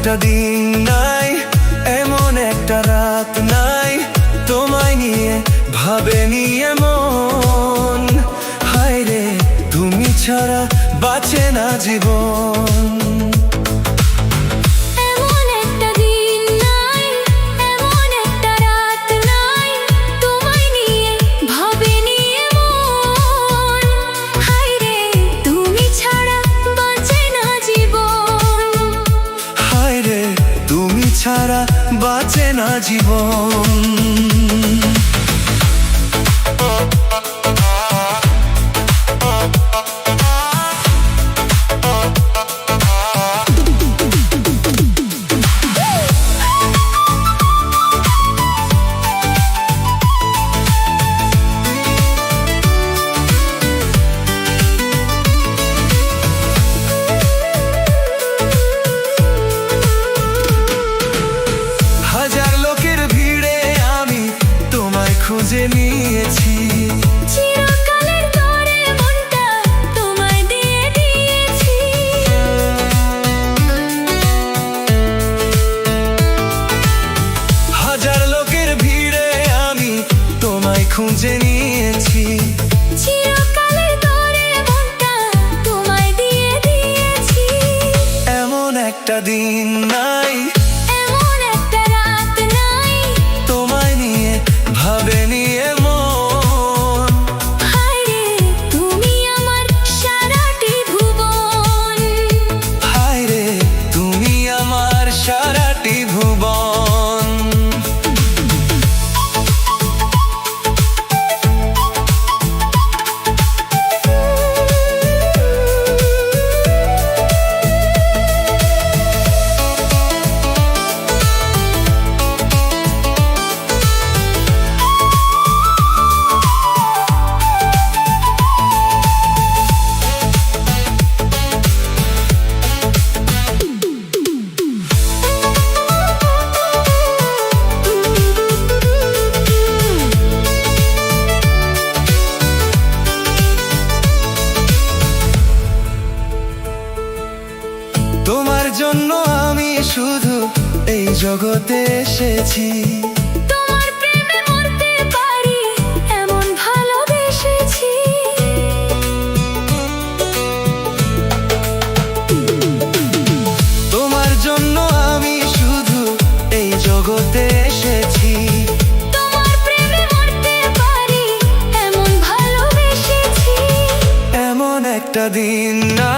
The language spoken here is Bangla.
একটা দিন নাই, এমন একটা রাত নাই, তোমায় নিয়ে ভাবেনি এমন। হায় রে তুমি ছাড়া বাঁচে না জীবন। ছাড়া বাঁচে না জীবন। খুঁজে নিয়েছি চিরকালের তরে মনটা তোমায় দিয়ে দিয়েছি। হাজার লোকের ভিড়ে আমি তোমায় খুঁজে নিয়েছি। চিরকালের তরে মনটা তোমায় দিয়ে দিয়েছি। এমন একটা দিন নাই, এমন একটা রাত নাই, তোমায় নিয়ে ভাবেনি এমন। হায় রে তুমি আমার সারাটি ভুবন। হায় রে তুমি আমার সারাটি ভুবন। তোমার জন্য আমি শুধু এই জগতে এসেছি। তোমার প্রেমে মরতে পারি এমন ভালোবেসেছি। তোমার জন্য আমি শুধু এই জগতে এসেছি। তোমার প্রেমে মরতে পারি এমন ভালোবেসেছি। এমন একটা দিন না